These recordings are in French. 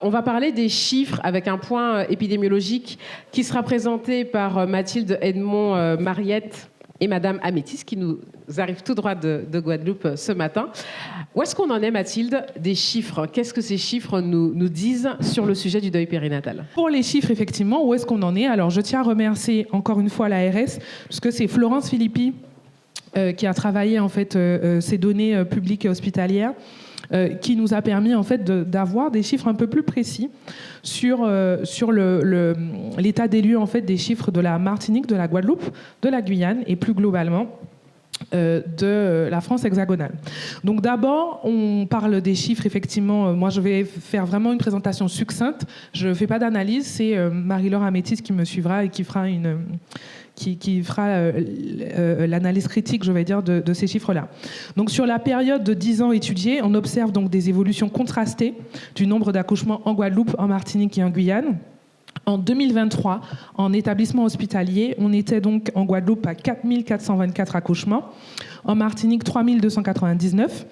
On va parler des chiffres avec un point épidémiologique qui sera présenté par Mathilde Edmond Mariette et Madame Amétis qui nous arrive tout droit de Guadeloupe ce matin. Où est-ce qu'on en est, Mathilde, des chiffres? Qu'est-ce que ces chiffres nous disent sur le sujet du deuil périnatal? Pour les chiffres, effectivement, où est-ce qu'on en est? Alors, je tiens à remercier encore une fois l'ARS, puisque c'est Florence Philippi qui a travaillé en fait ces données publiques et hospitalières, qui nous a permis en fait d'avoir des chiffres un peu plus précis sur l'état des lieux en fait des chiffres de la Martinique, de la Guadeloupe, de la Guyane et plus globalement de la France hexagonale. Donc d'abord, on parle des chiffres, effectivement. Moi, je vais faire vraiment une présentation succincte. Je ne fais pas d'analyse. C'est Marie-Laure Amétis qui me suivra et qui fera l'analyse critique, je vais dire, de ces chiffres-là. Donc sur la période de 10 ans étudiée, on observe donc des évolutions contrastées du nombre d'accouchements en Guadeloupe, en Martinique et en Guyane. En 2023, en établissement hospitalier, on était donc en Guadeloupe à 4 424 accouchements, en Martinique 3 299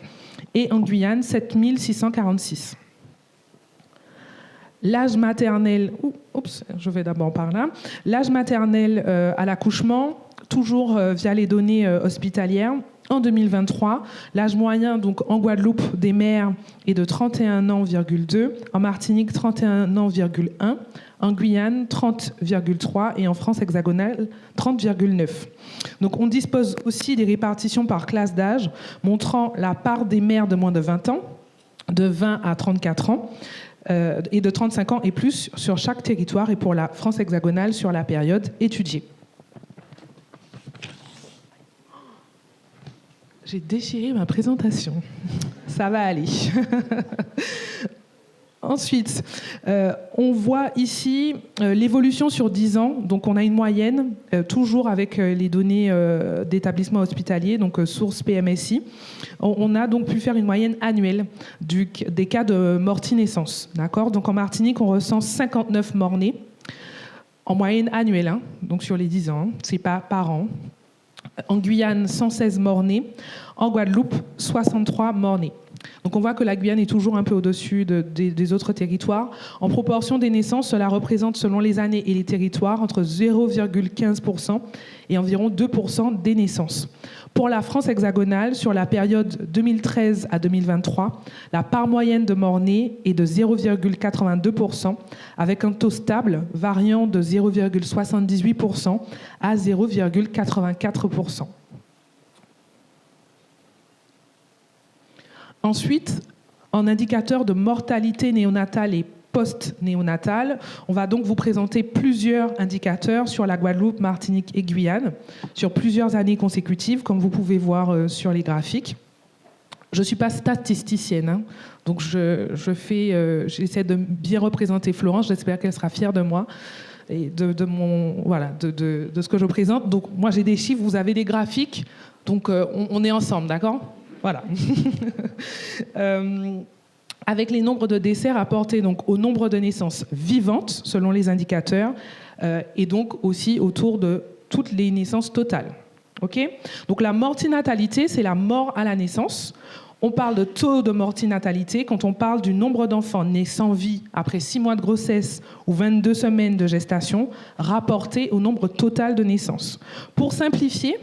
et en Guyane 7 646. L'âge maternel, je vais d'abord par là. L'âge maternel à l'accouchement, toujours via les données hospitalières. En 2023, l'âge moyen donc en Guadeloupe des mères est de 31 ans,2, en Martinique 31 ans,1, en Guyane 30,3 et en France hexagonale 30,9. Donc on dispose aussi des répartitions par classe d'âge montrant la part des mères de moins de 20 ans, de 20 à 34 ans et de 35 ans et plus sur chaque territoire et pour la France hexagonale sur la période étudiée. J'ai déchiré ma présentation. Ça va aller. Ensuite, on voit ici l'évolution sur 10 ans. Donc, on a une moyenne, toujours avec les données d'établissement hospitalier, donc source PMSI. On a donc pu faire une moyenne annuelle des cas de morts-naissance. D'accord ? Donc, en Martinique, on recense 59 morts-nés en moyenne annuelle, hein, donc sur les 10 ans. Hein, c'est pas par an. En Guyane, 116 morts-nés. En Guadeloupe, 63 morts-nés. Donc on voit que la Guyane est toujours un peu au-dessus des autres territoires. En proportion des naissances, cela représente, selon les années et les territoires, entre 0,15% et environ 2% des naissances. Pour la France hexagonale, sur la période 2013 à 2023, la part moyenne de morts-nés est de 0,82%, avec un taux stable variant de 0,78% à 0,84%. Ensuite, en indicateur de mortalité néonatale et post-néonatale, on va donc vous présenter plusieurs indicateurs sur la Guadeloupe, Martinique et Guyane, sur plusieurs années consécutives, comme vous pouvez voir sur les graphiques. Je ne suis pas statisticienne, hein, donc j'essaie de bien représenter Florence, j'espère qu'elle sera fière de moi et de ce que je présente. Donc moi j'ai des chiffres, vous avez des graphiques, donc on est ensemble, d'accord ? Voilà. Avec les nombres de décès rapportés donc, au nombre de naissances vivantes, selon les indicateurs, et donc aussi autour de toutes les naissances totales. Okay ? Donc la mortinatalité, c'est la mort à la naissance. On parle de taux de mortinatalité quand on parle du nombre d'enfants nés sans vie après 6 mois de grossesse ou 22 semaines de gestation, rapporté au nombre total de naissances. Pour simplifier,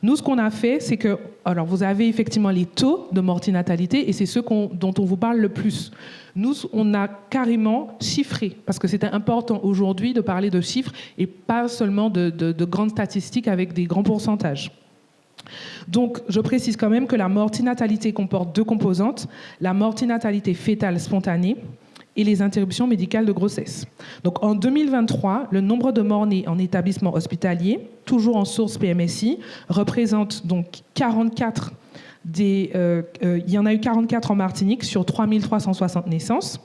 nous, ce qu'on a fait, c'est que, alors vous avez effectivement les taux de mortinatalité et c'est ceux dont on vous parle le plus. Nous, on a carrément chiffré, parce que c'était important aujourd'hui de parler de chiffres et pas seulement de grandes statistiques avec des grands pourcentages. Donc, je précise quand même que la mortinatalité comporte 2 composantes, la mortinatalité fœtale spontanée et les interruptions médicales de grossesse. Donc en 2023, le nombre de morts-nés en établissement hospitalier, toujours en source PMSI, représente donc 44 il y en a eu 44 en Martinique sur 3 360 naissances.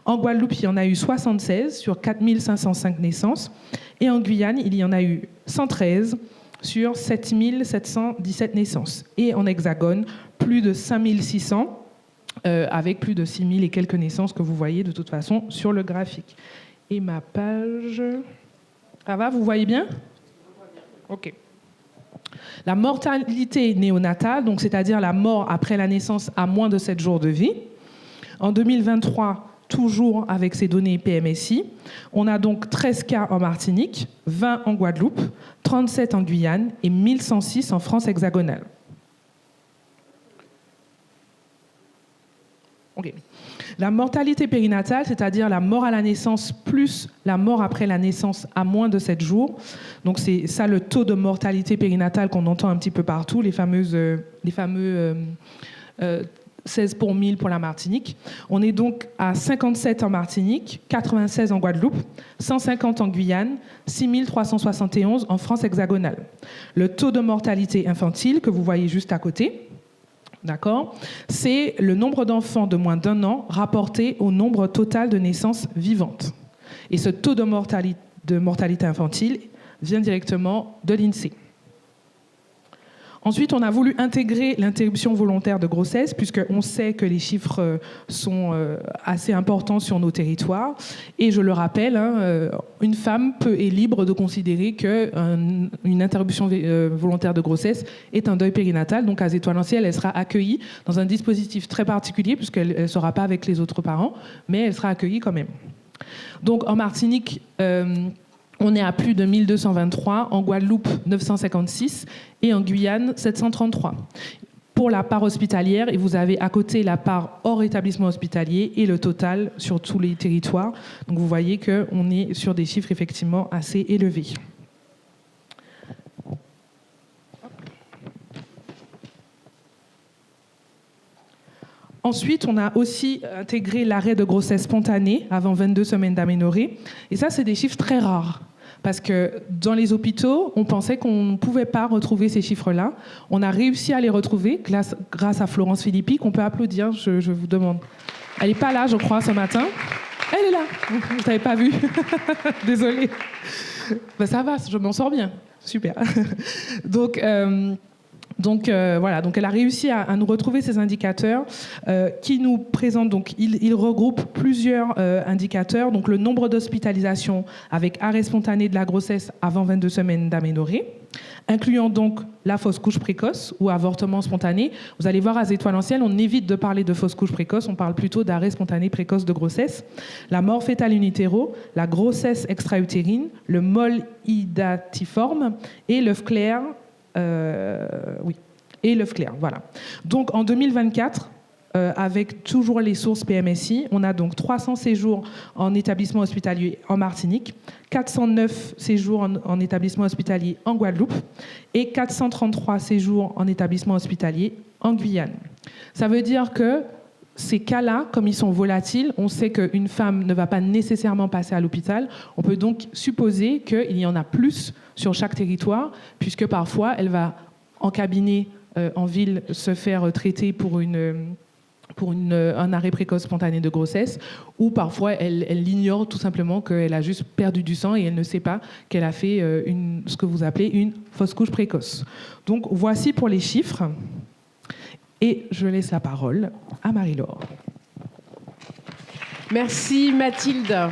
En Guadeloupe, il y en a eu 76 sur 4 505 naissances. Et en Guyane, il y en a eu 113 sur 7 717 naissances. Et en Hexagone, plus de 5 600 avec plus de 6 000 et quelques naissances que vous voyez de toute façon sur le graphique. Et ma page... Ça va, vous voyez bien ? Ok. La mortalité néonatale, donc c'est-à-dire la mort après la naissance à moins de 7 jours de vie. En 2023, toujours avec ces données PMSI. On a donc 13 cas en Martinique, 20 en Guadeloupe, 37 en Guyane et 1106 en France hexagonale. Okay. La mortalité périnatale, c'est-à-dire la mort à la naissance plus la mort après la naissance à moins de 7 jours. Donc c'est ça le taux de mortalité périnatale qu'on entend un petit peu partout, les fameux 16 pour 1000 pour la Martinique. On est donc à 57 en Martinique, 96 en Guadeloupe, 150 en Guyane, 6371 en France hexagonale. Le taux de mortalité infantile que vous voyez juste à côté, d'accord, c'est le nombre d'enfants de moins d'1 an rapporté au nombre total de naissances vivantes. Et ce taux de mortalité infantile vient directement de l'INSEE. Ensuite, on a voulu intégrer l'interruption volontaire de grossesse, puisqu'on sait que les chiffres sont assez importants sur nos territoires. Et je le rappelle, une femme est libre de considérer qu'une interruption volontaire de grossesse est un deuil périnatal. Donc, à Étoile-en-Ciel, elle sera accueillie dans un dispositif très particulier, puisqu'elle ne sera pas avec les autres parents, mais elle sera accueillie quand même. Donc, en Martinique, on est à plus de 1223, en Guadeloupe 956 et en Guyane 733. Pour la part hospitalière, et vous avez à côté la part hors établissement hospitalier et le total sur tous les territoires. Donc vous voyez qu'on est sur des chiffres effectivement assez élevés. Ensuite, on a aussi intégré l'arrêt de grossesse spontanée avant 22 semaines d'aménorrhée. Et ça, c'est des chiffres très rares. Parce que dans les hôpitaux, on pensait qu'on ne pouvait pas retrouver ces chiffres-là. On a réussi à les retrouver grâce à Florence Philippi, qu'on peut applaudir, je vous demande. Elle n'est pas là, je crois, ce matin. Elle est là. Vous n'avez pas vu. Désolée. Ben, ça va, je m'en sors bien. Super. Donc, voilà, donc elle a réussi à nous retrouver ces indicateurs qui nous présentent, donc ils regroupent plusieurs indicateurs, donc le nombre d'hospitalisations avec arrêt spontané de la grossesse avant 22 semaines d'aménorrhée, incluant donc la fausse couche précoce ou avortement spontané. Vous allez voir, à Étoile-en-Ciel, on évite de parler de fausse couche précoce, on parle plutôt d'arrêt spontané précoce de grossesse, la mort fœtale in utero, la grossesse extra-utérine, le mol hydatiforme et l'œuf clair. Et l'œuf clair, voilà. Donc en 2024, avec toujours les sources PMSI, on a donc 300 séjours en établissement hospitalier en Martinique, 409 séjours en établissement hospitalier en Guadeloupe et 433 séjours en établissement hospitalier en Guyane. Ça veut dire que ces cas-là, comme ils sont volatiles, on sait qu'une femme ne va pas nécessairement passer à l'hôpital. On peut donc supposer qu'il y en a plus sur chaque territoire, puisque parfois, elle va en cabinet, en ville, se faire traiter pour un arrêt précoce spontané de grossesse, ou parfois, elle ignore tout simplement qu'elle a juste perdu du sang et elle ne sait pas qu'elle a fait ce que vous appelez une fausse couche précoce. Donc, voici pour les chiffres. Et je laisse la parole à Marie-Laure. Merci Mathilde.